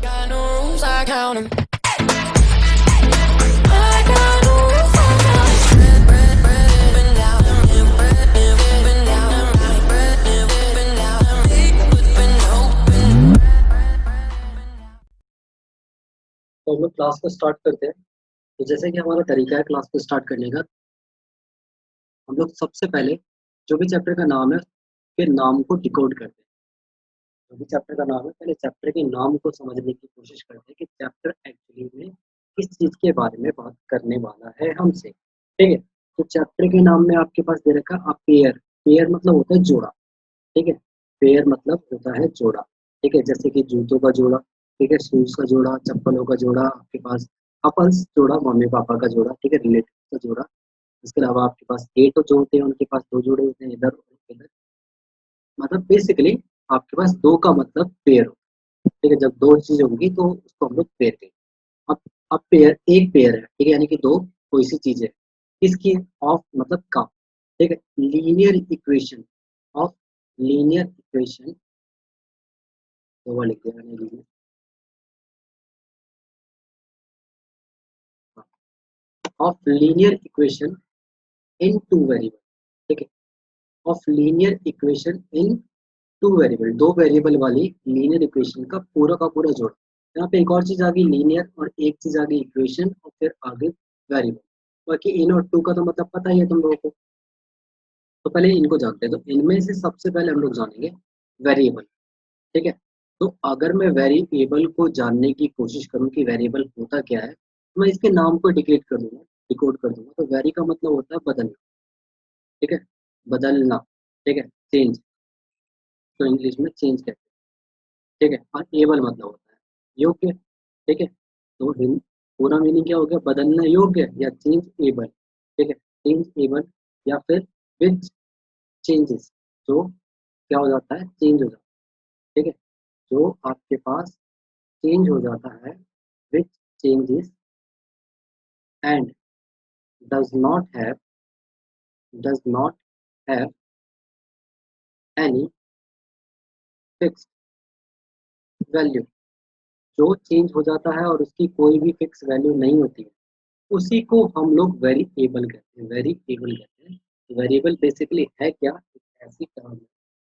got no rules, I count 'em. I got no rules, I count 'em. Bread, up and down, bread, up and down, bread, up and down, big open, open. तो हम लोग class को start करते हैं। तो जैसे कि हमारा तरीका है क्लास को स्टार्ट करने का, हम लोग सबसे पहले जो भी चैप्टर का नाम है उसके नाम को डिकोड करते हैं। जो भी चैप्टर का नाम है पहले चैप्टर के नाम को समझने की कोशिश करते हैं कि चैप्टर एक्चुअली में किस चीज़ के बारे में बात करने वाला है हमसे। ठीक है, तो चैप्टर के नाम में आपके पास दे रखा है पेयर। पेयर मतलब होता है जोड़ा। ठीक है, पेयर मतलब होता है जोड़ा। ठीक है, जैसे कि जूतों का जोड़ा, ठीक है, शूज का जोड़ा, चप्पलों का जोड़ा, आपके पास कपल्स जोड़ा, मम्मी पापा का जोड़ा, ठीक है, रिलेटिव का जोड़ा। इसके अलावा आपके पास 8 जो होते हैं उनके पास 2 जोड़े होते हैं, इधर और इधर। मतलब बेसिकली आपके पास 2 का मतलब पेयर होता है। ठीक है, जब 2 चीज होंगी तो उसको हम लोग पेयर कहेंगे। अब अब पेयर एक पेयर है, ठीक है, यानी कि 2 कोई सी चीज है। किसकी? ऑफ मतलब का। ठीक है, linear equation of linear equation, 2 बार लिख दिया मैंने linear, of linear equation in 2 variable. ठीक है, of linear equation in 2 variable, 2 variable वाली लीनियर इक्वेशन का पूरा जोड़। यहाँ पे एक और चीज आ गई लीनियर, और एक चीज आ गई इक्वेशन, और फिर आगे वेरिएबल। बाकी इन और टू का तो मतलब पता ही है तुम लोगों को। तो पहले इनको जानते हैं। तो इनमें से सबसे पहले हम लोग जानेंगे वेरिएबल। ठीक है, तो अगर मैं वेरिएबल को जानने की कोशिश करूं कि वेरिएबल होता क्या है, तो मैं इसके नाम को डिक्लेयर कर दूंगा, डिकोड कर दूंगा। तो वेरी का मतलब होता है बदलना। ठीक है, बदलना। ठीक है, चेंज, तो इंग्लिश में चेंज कहते हैं। ठीक है, और एबल मतलब होता है योग्य। ठीक है, तो पूरा मीनिंग क्या हो गया? बदलना योग्य या चेंज एबल। ठीक है, चेंज एबल या फिर विच चेंजेस, जो क्या हो जाता है? चेंज हो जाता है। ठीक है, जो आपके पास चेंज हो जाता है, विच changes and does not have, does not have any fixed value. जो चेंज हो जाता है और उसकी कोई भी फिक्स वैल्यू नहीं होती है, उसी को हम लोग वेरिएबल कहते हैं। वेरिएबल कहते हैं। वेरिएबल बेसिकली है क्या? एक ऐसी टर्म है,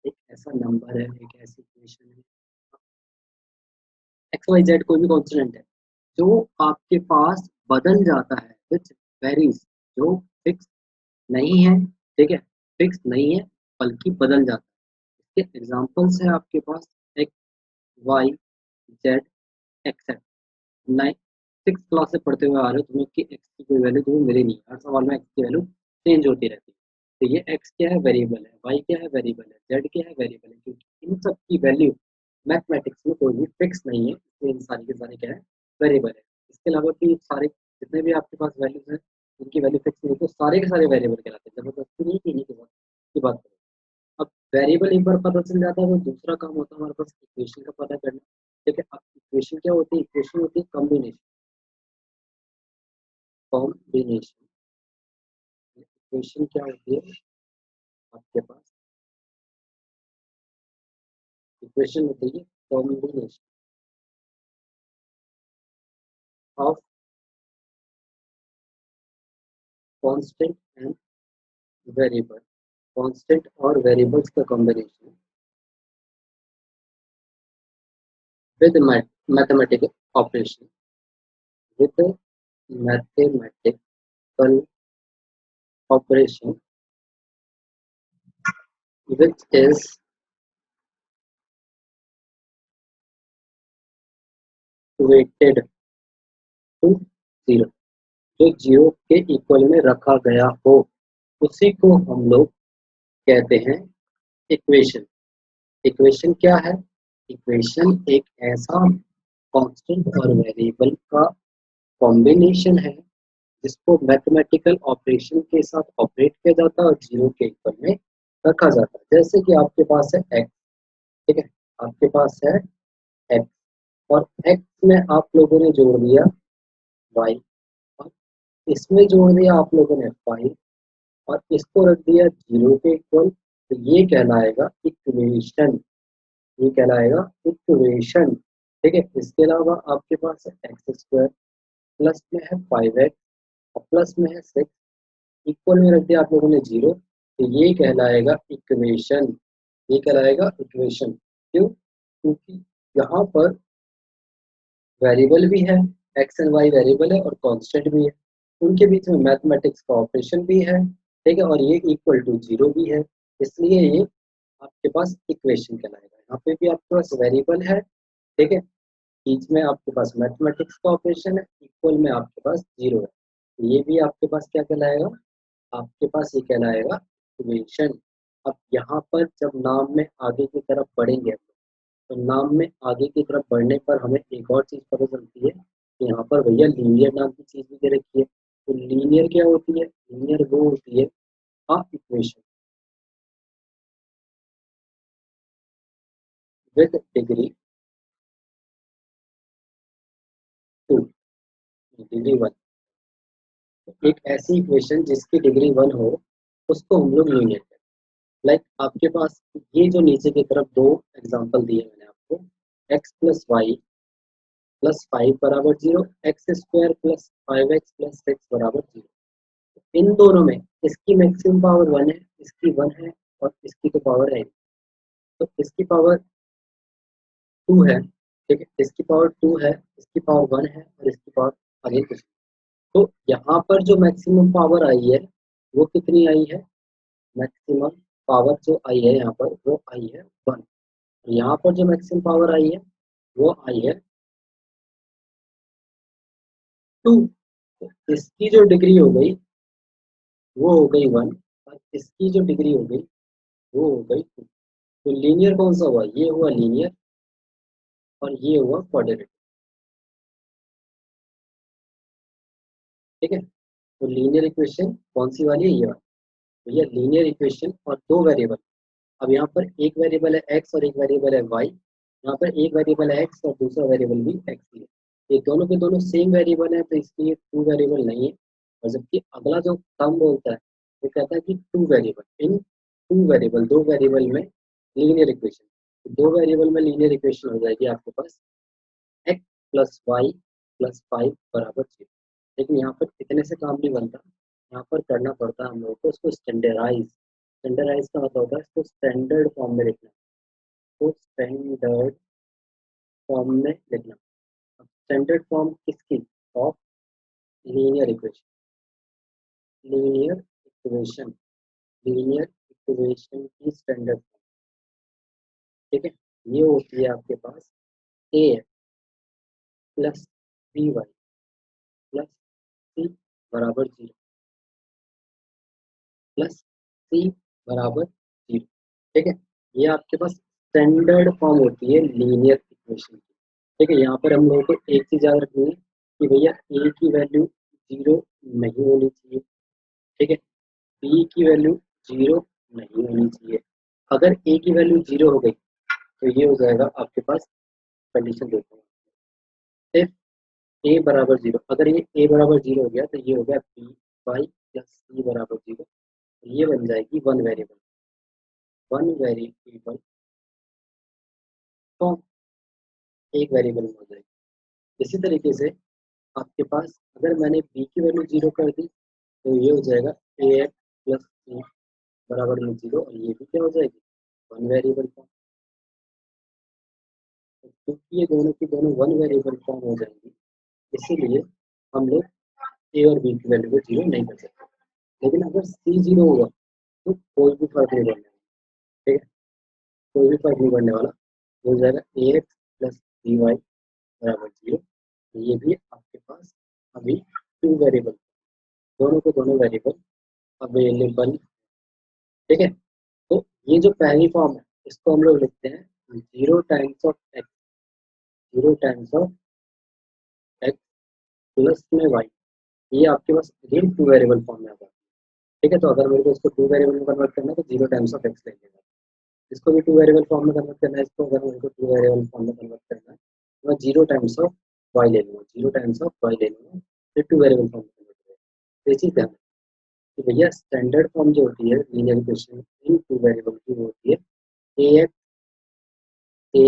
एक ऐसा नंबर है, एक ऐसी इक्वेशन है, एक्स वाई जेड कोई भी कॉन्स्टेंट है जो आपके पास बदल जाता है, विच वेरीज, जो फिक्स नहीं है। ठीक है, फिक्स नहीं है बल्कि बदल जाता है। इसके एग्जांपल्स है आपके पास x, y, z, etcetera. Nine 6 class से पढ़ते हुए आ रहे हो तुम्हें कि एक्स की कोई वैल्यू तुम्हें मिली नहीं। हर सवाल में एक्स की वैल्यू चेंज होती रहती है। तो ये एक्स क्या है? वेरिएबल है। वाई क्या है? वेरिएबल है। जेड क्या है? वेरिएबल है। क्योंकि इन सब की वैल्यू मैथमेटिक्स में कोई भी फिक्स नहीं है, इसलिए इन सारी के सारे क्या है? वेरिएबल है। इसके अलावा भी सारे जितने भी आपके पास वैल्यूज हैं उनकी वैल्यू फिक्स नहीं, तो सारे के सारे वेरिएबल कहलाते हैं। जबरदस्ती नहीं की की बात करें। अब वेरिएबल एक बार पता चल जाता है तो दूसरा काम होता है हमारे पास इक्वेशन का पता करना। ठीक है, अब इक्वेशन क्या होती है? इक्वेशन होती है कॉम्बिनेशन। कॉम्बिनेशन इक्वेशन क्या होती है आपके पास? इक्वेशन होती है combination of constant and variable. Constant और वेरिएबल्स का combination with mathematical operation, with mathematical operation which is weighted to 0, जो 0 के इक्वल में रखा गया हो, उसी को हम लोग कहते हैं इक्वेशन। इक्वेशन क्या है? इक्वेशन एक ऐसा कांस्टेंट और वेरिएबल का कॉम्बिनेशन है जिसको मैथमेटिकल ऑपरेशन के साथ ऑपरेट किया जाता है और 0 के इक्वल में रखा जाता है। जैसे कि आपके पास है एक्स। ठीक है, आपके पास है एक्स, और एक्स में आप लोगों ने जोड़ दिया वाई, और इसमें जोड़ दिया आप लोगों ने फाइव, और इसको रख दिया 0 के इक्वल। तो ये कहलाएगा इक्वेशन। ये कहलाएगा इक्वेशन। ठीक है। इसके अलावा आपके पास है एक्स स्क्वायर, प्लस में है 5x और प्लस में है 6, इक्वल में रख दिया आप लोगों ने 0, तो ये कहलाएगा इक्वेशन। ये कहलाएगा इक्वेशन। क्यों? क्योंकि यहाँ पर वेरिएबल भी है, एक्स एंड वाई वेरिएबल है और कांस्टेंट भी है, उनके बीच में मैथमेटिक्स का ऑपरेशन भी है, ठीक है, और ये इक्वल टू 0 भी है, इसलिए ये आपके पास इक्वेशन कहलाएगा। यहाँ पे भी आपके पास वेरिएबल है, ठीक है, बीच में आपके पास मैथमेटिक्स का ऑपरेशन है, इक्वल में आपके पास 0 है, तो ये भी आपके पास क्या कहलाएगा? आपके पास ये कहलाएगा इक्वेशन। अब यहाँ पर जब नाम में आगे की तरफ बढ़ेंगे, तो नाम में आगे की तरफ बढ़ने पर हमें एक और चीज़ पता चलती है कि यहाँ पर भैया लीनियर नाम की चीज़ भी दे रखी है। तो लीनियर क्या होती है? लीनियर वो होती है अ इक्वेशन विद डिग्री 2, डिग्री 1। एक ऐसी इक्वेशन जिसकी डिग्री 1 हो, उसको हम लोग लीनियर कहते हैं। लाइक आपके पास ये जो नीचे की तरफ दो एग्जांपल दिए मैंने आपको, x प्लस वाई प्लस 5 बराबर 0, x square plus 5x plus 6 बराबर 0। इन दोनों में इसकी मैक्सिमम पावर 1 है, इसकी 1 है और इसकी तो पावर है, तो इसकी पावर 2 है, ठीक है, इसकी पावर 2 है, इसकी पावर 1 है और इसकी पावर अगेन कुछ। तो यहाँ पर जो मैक्सिमम पावर आई है वो कितनी आई है? मैक्सिमम पावर जो आई है यहाँ पर वो आई है 1। यहाँ पर जो मैक्सिमम पावर आई है वो आई है 2। तो इसकी जो डिग्री हो गई वो हो गई 1 और इसकी जो डिग्री हो गई वो हो गई 2। तो लीनियर कौन सा हुआ? ये हुआ लीनियर और ये हुआ क्वाड्रेटिक, ठीक है। तो लीनियर इक्वेशन कौन सी वाली है? ये वाली। तो ये लीनियर इक्वेशन और दो वेरिएबल। अब यहाँ पर एक वेरिएबल है एक्स और एक वेरिएबल है वाई। यहाँ पर एक वेरिएबल है एक्स और दूसरा वेरिएबल भी एक्स ही है। ये दोनों के दोनों सेम वेरिएबल है, तो इसलिए टू वेरिएबल नहीं है। और जबकि अगला जो टर्म बोलता है वो कहता है कि two variable in two variable, दो वेरिएबल में लीनियर इक्वेशन। तो दो वेरिएबल में लीनियर इक्वेशन हो जाएगी आपके पास एक्स प्लस वाई प्लस 5 बराबर 0। लेकिन यहाँ पर इतने से काम नहीं बनता, यहाँ पर करना पड़ता है हम लोगों को इसको स्टैंडर्डाइज। स्टैंडर्डाइज का मतलब होता है इसको स्टैंडर्ड फॉर्म में लिखना। तो स्टैंडर्ड फॉर्म में लिखना। अब स्टैंडर्ड फॉर्म किसकी? Of linear equation. Linear equation, linear equation की स्टैंडर्ड फॉर्म, ठीक है। ये होती है आपके पास ए plus b y plus c बराबर 0 प्लस सी बराबर 0, ठीक है। ये आपके पास स्टैंडर्ड फॉर्म होती है लीनियर इक्वेशन की, ठीक है। यहाँ पर हम लोगों को एक चीज़ याद रखनी है कि भैया ए की वैल्यू 0 नहीं होनी चाहिए, ठीक है, बी की वैल्यू 0 नहीं होनी चाहिए। अगर ए की वैल्यू 0 हो गई तो ये हो जाएगा आपके पास, कंडीशन देखो, इफ ए बराबर 0, अगर ये ए बराबर 0 हो गया तो ये हो गया बी वाई प्लस सी बराबर 0, ये बन जाएगी वन वेरिएबल फॉर्म, एक वेरिएबल में हो जाएगी। इसी तरीके से आपके पास अगर मैंने बी की वैल्यू 0 कर दी तो ये हो जाएगा ए एक्स प्लस सी बराबर में 0 और ये भी क्या हो जाएगी? One variable form. क्योंकि ये दोनों की दोनों वन वेरिएबल फॉर्म हो जाएंगी, इसीलिए हम लोग ए और बी की वैल्यू को 0 नहीं कर सकते। लेकिन अगर सी 0 होगा तो कोई भी फर्क नहीं पड़ने वाला, ठीक है, कोई भी फर्क नहीं पड़ने वाला। हो जाएगा ए एक्स प्लस बी वाई बराबर 0। ये भी आपके पास अभी टू वेरिएबल, दोनों के दोनों वेरिएबल अवेलेबल, ठीक है। तो ये जो पहली फॉर्म है इसको हम लोग लिखते हैं 0 times of x, 0 times of x plus में वाई। ये आपके पास अगेन टू वेरिएबल फॉर्म में आ जाता है, ठीक है। तो अगर मेरे को इसको टू वेरिएबल में कन्वर्ट करना है तो 0 टाइम्स ऑफ एक्स लगेगा। इसको भी टू वेरिएबल फॉर्म में कन्वर्ट करना है, इसको अगर मेरे को टू वेरिएबल फॉर्म में कन्वर्ट करना है तो मैं 0 टाइम्स ऑफ वाई ले लूँगा, 0 टाइम्स ऑफ वाई ले लूँगा, फिर टू वेरिएबल फॉर्म में कन्वर्ट करेगा। तो ये चीज़ ध्यान रखना कि भैया स्टैंडर्ड फॉर्म जो होती है linear equation in two variable की वो होती है a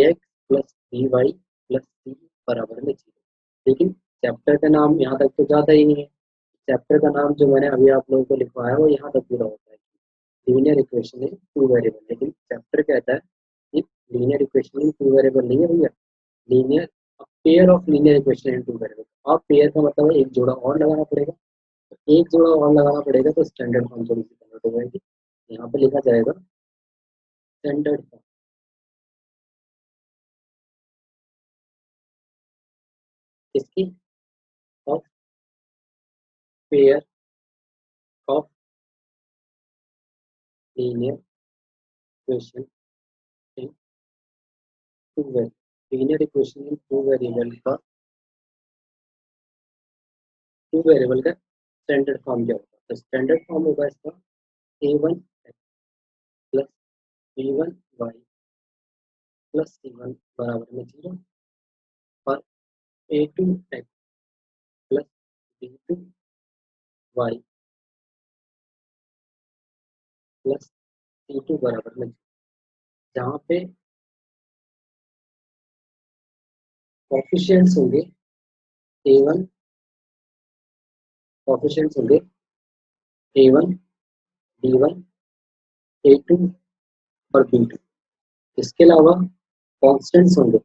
x plus b y plus c बराबर में 0। लेकिन चैप्टर का नाम यहाँ तक तो जाता ही नहीं है। चैप्टर का नाम जो मैंने अभी आप लोगों को लिखवाया है वो यहाँ तक पूरा होता है, linear equation in two variable. लेकिन चैप्टर कहता है कि linear equation in two variable नहीं है भैया, linear pair of linear equation in two variable. अब पेयर का मतलब है एक जोड़ा और लगाना पड़ेगा, तो एक जोड़ा और लगाना पड़ेगा तो स्टैंडर्ड फॉर्म थोड़ी सी कन्वर्ट हो जाएगी। यहाँ पे लिखा जाएगा स्टैंडर्ड फॉर्म इसकी of pair of linear equation in two variable. Linear equation in two variable का स्टैंडर्ड फॉर्म क्या होगा? तो स्टैंडर्ड फॉर्म होगा इसका a1 plus b1 Y plus c1 बराबर में 0 और a2 x plus b2 Y plus c2 बराबर में 0। जहाँ पे कोफिशिएंट्स होंगे a1, कोफिशिएंट्स होंगे a1 b1 a2 और b2। इसके अलावा कांस्टेंट्स होंगे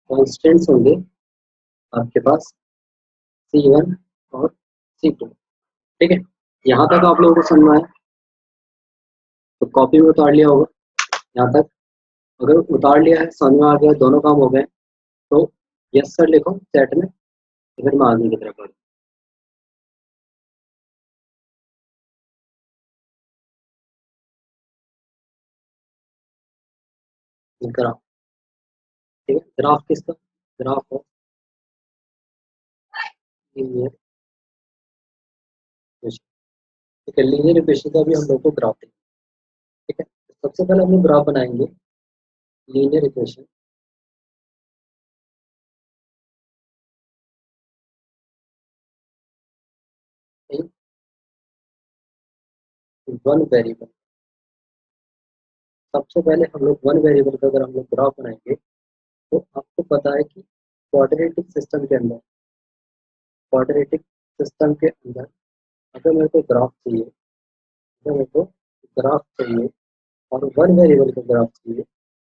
कांस्टेंट्स होंगे आपके पास c1 और c2। ठीक है, यहाँ तक आप लोगों को समझ में आया? तो कॉपी में उतार लिया होगा यहाँ तक। अगर उतार लिया है, समझ में आ गया, दोनों काम हो गए, तो यस सर लिखो चैट में, तो फिर मैं आगे की तरफ ग्राफ। ठीक है, ग्राफ किसका? Graph of linear equation. ठीक है, लीनियर इक्वेशन का भी हम लोग को ग्राफ देंगे। ठीक है, तो सबसे पहले हम लोग ग्राफ बनाएंगे linear equation in one variable. सबसे पहले हम लोग वन वेरिएबल का अगर हम लोग ग्राफ बनाएंगे, तो आपको पता है कि क्वाड्रेटिक सिस्टम के अंदर अगर मेरे को ग्राफ चाहिए, अगर मेरे को ग्राफ चाहिए और वन वेरिएबल का ग्राफ चाहिए,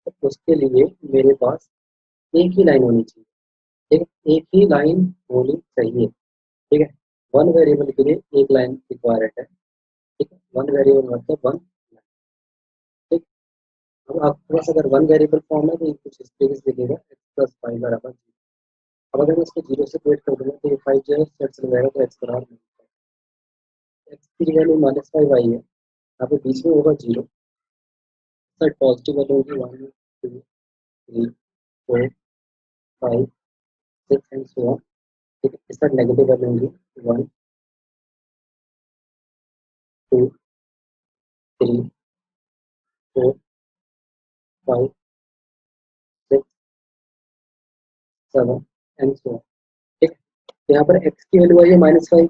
तो उसके लिए मेरे पास एक ही लाइन होनी चाहिए। ठीक है, एक ही लाइन होनी चाहिए। ठीक है, वन वेरिएबल के लिए एक लाइन रिक्वायर्ड है। ठीक है, वन वेरिएबल मतलब वन लाइन। ठीक, अब आपके पास अगर वन वेरिएबल फॉर्म है तो ये कुछ इस तरीके से दिखेगा एक्स प्लस फाइव बराबर 0। अब अगर मैं इसको 0 से क्रिएट कर दूंगा तो ये 5 जो है सेट चल जाएगा, तो एक्स बराबर एक्स की वैल्यू -5 आई है, यहाँ पे बीच में होगा 0। सर पॉजिटिव वैल्यू होगी 1 2 3 4 5 6 एंड सो ऑन। ठीक है, इस पर नेगेटिव वैल्यू होगी 1 2 3 4 5 6 7 एंड सो ऑन। ठीक, तो यहाँ पर एक्स की वैल्यू आई है -5।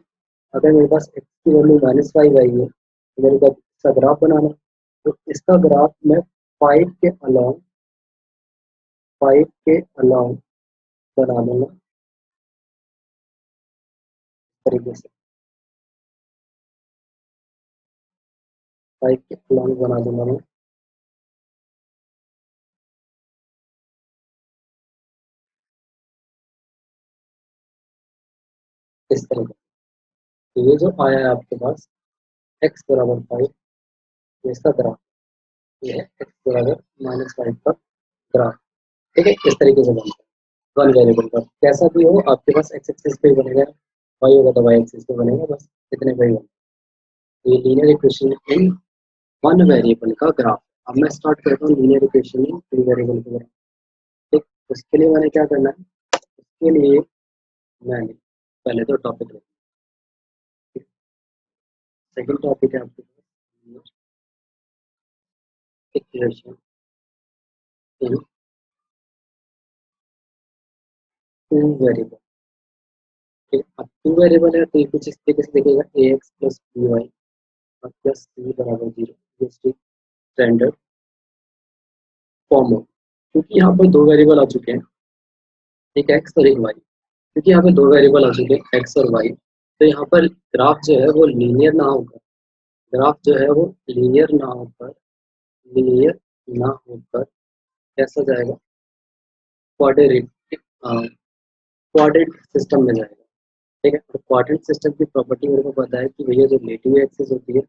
अगर मेरे पास एक्स की वैल्यू -5 आई है तो मेरे पास इसका ग्राफ बनाना है। तो इसका ग्राफ मैं 5 के अलाउंग 5 के अलाउंग बना लूंगा तरीके से। 5 के अलाउंग बना दूंगा मैं इस तरह से। तो ये जो आया है आपके पास एक्स बराबर 5, ये इसका ग्राफ, ये है एक्स बराबर -5 का ग्राफ। ठीक है, इस तरीके से बनता है वन वेरिएबल का। कैसा भी हो आपके पास एक्स एक्सिस पे बनेगा, वाई होगा तो वाई एक्सिस पे बनेगा, बस इतने पे ही बनेगा। ये linear equation in one variable का ग्राफ। अब मैं स्टार्ट करता हूँ linear equation in two variable का ग्राफ। ठीक, उसके लिए मैंने क्या करना है, उसके लिए मैंने पहले तो टॉपिक लिखा। सेकंड टॉपिक है आपके पास इक्वेशन इन टू वेरिएबल। ठीक, अब टू वेरिएबल है तो ये कुछ इस तरीके से दिखेगा, ए एक्स प्लस बी वाई और प्लस सी बराबर 0। स्टैंडर्ड फॉर्म हो, क्योंकि यहाँ पर दो वेरिएबल आ चुके हैं, एक एक्स और एक वाई। क्योंकि यहाँ पे दो वेरिएबल आ चुके हैं एक्स और वाई, तो यहाँ पर ग्राफ जो है वो लीनियर ना होकर, ग्राफ जो है वो लीनियर ना होकर, लीनियर ना होकर कैसा जाएगा, क्वाड्रेटिक क्वाड्रेटिक सिस्टम में जाएगा। ठीक है, तो क्वाड्रेटिक सिस्टम की प्रॉपर्टी मेरे को पता है कि भैया जो रिलेटिव एक्सिस होती है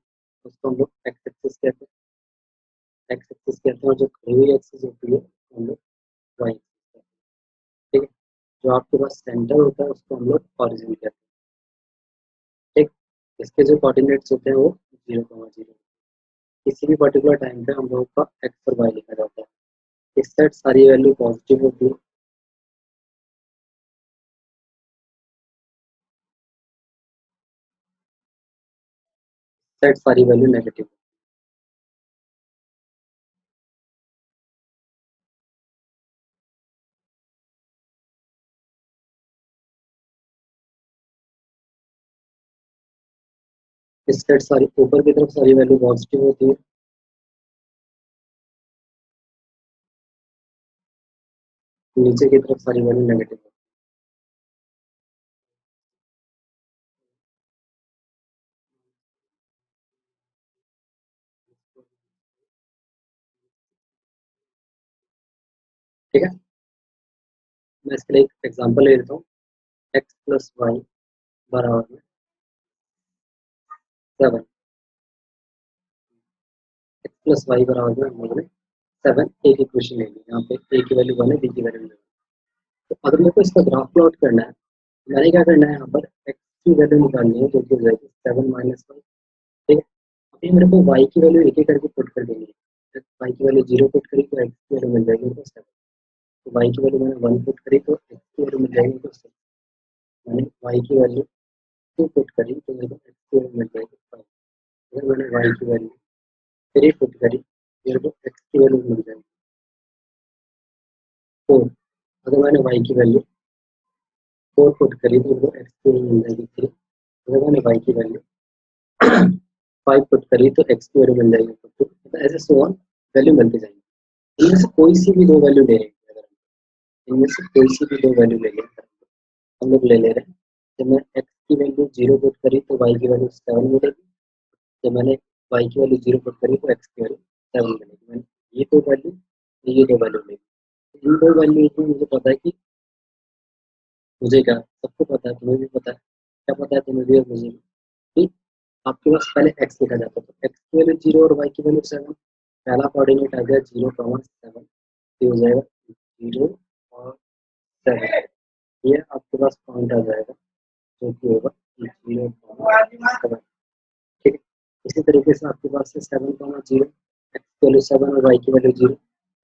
उसको हम लोग एक्स एक्सिस कहते हैं, एक्स एक्सिस कहते हैं, और जो खड़ी हुई एक्सिस होती है उसको हम लोग वाई एक्सिस कहते हैं। ठीक है, जो आपके पास सेंटर होता है उसको हम लोग ऑरिजिन कहते हैं। ठीक, इसके जो कोऑर्डिनेट्स होते हैं वो 0,0, किसी भी पर्टिकुलर टाइम पे हम लोगों का एक्स और वाई लिखा जाता है। इस सेट सारी वैल्यू पॉजिटिव होती है, सेट सारी वैल्यू नेगेटिव। इस सेट सारी ऊपर की तरफ सारी वैल्यू पॉजिटिव होती है, नीचे की तरफ सारी वैल्यू नेगेटिव होती है। ठीक है, मैं इसके लिए एक एग्जांपल ले लेता हूँ। एक्स प्लस वाई बराबर में 7, एक्स प्लस वाई बराबर में हम लोगों ने 7 एक इक्वेशन ले ली, यहाँ पे ए की वैल्यू 1 है, बी की वैल्यू 1 है। तो अगर मेरे को इसका ग्राफ प्लॉट करना है, मैंने क्या करना है, यहाँ पर एक्स की वैल्यू निकालनी है जो कि हो जाएगी 7 - 1। ठीक है, अभी मेरे को वाई की वैल्यू एक एक करके पुट कर देनी है। वाई की वैल्यू 0 पुट करी तो एक्स की वैल्यू मिल जाएगी मेरे को 7। तो वाई की वैल्यू मैंने 1 पुट करी तो एक्स की वैल्यू मिल जाएगी मेरे को 6। मैंने वाई की वैल्यू 2 पुट करी तो मेरे को एक्स की वैल्यू मिल जाएगी 5। अगर मैंने वाई की वैल्यू 3 पुट करी मेरे को एक्स की वैल्यू मिल जाएगी 4। अगर मैंने वाई की वैल्यू 4 पुट करी तो मेरे को एक्स की वैल्यू मिल जाएगी 3। अगर मैंने वाई की वैल्यू 5 पुट करी तो एक्स की वैल्यू मिल जाएगी 2। तो ऐसे सो ऑन वैल्यू मिलती जाएगी। इनमें से कोई सी भी दो वैल्यू ले रहे हैं, अगर इनमें से कोई सी भी दो वैल्यू ले लें, हम लोग ले ले रहे हैं। जब मैं एक्स की वैल्यू 0 पुट करी तो वाई की वैल्यू 7 मिलेगी। जब मैंने वाई की वैल्यू 0 पुट करी तो एक्स की वैल्यू 7 मिलेगी। मैंने ये दो वैल्यू, ये दो वैल्यू ली। इन दो वैल्यू में मुझे पता है कि, मुझे क्या, सबको पता है, तुम्हें भी पता है, क्या पता है तुम्हें भी और मुझे भी, कि आपके पास पहले एक्स लिखा जाता है, तो एक्स की वैल्यू 0 और वाई की वैल्यू 7। पहला कोऑर्डिनेट आ गया 0,7, ये हो जाएगा 0 और 7। ये आपके पास पॉइंट आ जाएगा जो कि होगा 0,7। ठीक है, इसी तरीके से आपके पास है 7,0, एक्स की वैल्यू 7 और वाई की वैल्यू 0,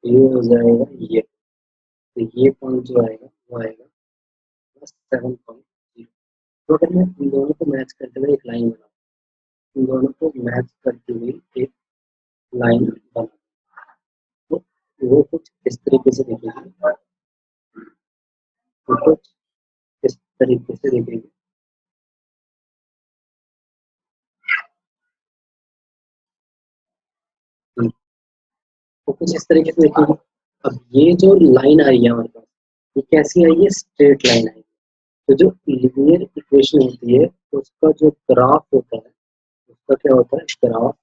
ये हो जाएगा ये। तो ये पॉइंट जो आएगा वो आएगा प्लस 7,0। तो अगर मैं इन दोनों को मैच करते हुए एक लाइन बना, इन दोनों को मैच करते हुए एक लाइन बना, तो वो कुछ इस तरीके से दिखेगी, वो कुछ इस तरीके से दिखेगी। वो कुछ इस तरीके से दिखेगी। अब ये जो लाइन आई है हमारे पास, ये कैसी आई है, स्ट्रेट लाइन आई है। तो जो लीनियर इक्वेशन होती है उसका जो ग्राफ होता है, उसका क्या होता है, ग्राफ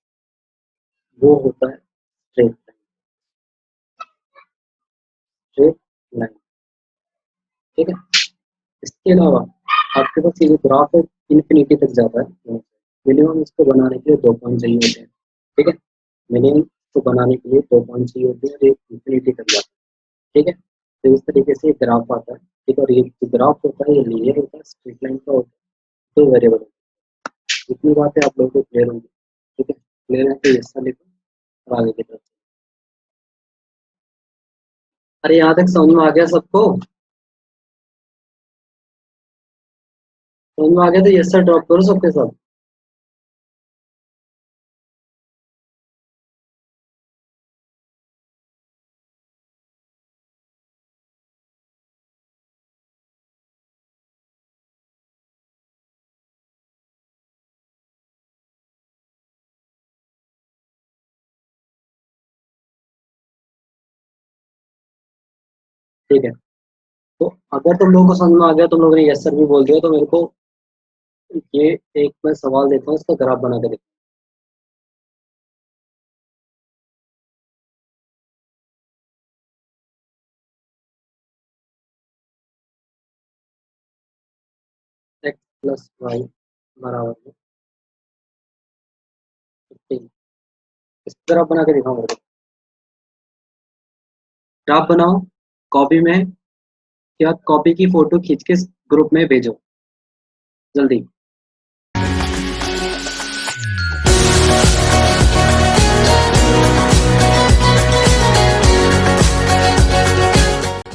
वो होता है स्ट्रेट लाइन, स्ट्रेट लाइन। ठीक है, इसके अलावा आपके पास ये जो ग्राफ है इन्फिनिटी तक जाता है, मिनिमम इसको बनाने के लिए 2 पॉइंट चाहिए होते हैं। ठीक है, मिनिमम को बनाने के लिए 2 पॉइंट चाहिए होते हैं और एक इन्फिनिटी तक जाता है। ठीक है, तो इस तरीके से ग्राफ आता है। ठीक है, और ये जो ग्राफ होता है ये लीनियर होता है, स्ट्रेट लाइन का होता है, 2 वेरिएबल होता है। इतनी बातें आप लोगों को क्लियर होंगी। ठीक है, क्लियर है तो हिस्सा लिखो और आगे की तरफ। अरे यहाँ तक समझ में आ गया सबको? समझ में आ गया तो यस सर ड्रॉप करो सबके सब। ठीक है, तो अगर तुम लोगों को समझ में आ गया, तुम लोगों ने यस सर भी बोल दिया, तो मेरे को ये एक मैं सवाल देता हूँ, इसका ग्राफ बना के देखो। एक्स प्लस वाई बराबर है 15। इसका ग्राफ बना के दिखाओ मेरे को। ग्राफ बनाओ, कॉपी में, क्या कॉपी की फोटो खींच के ग्रुप में भेजो जल्दी।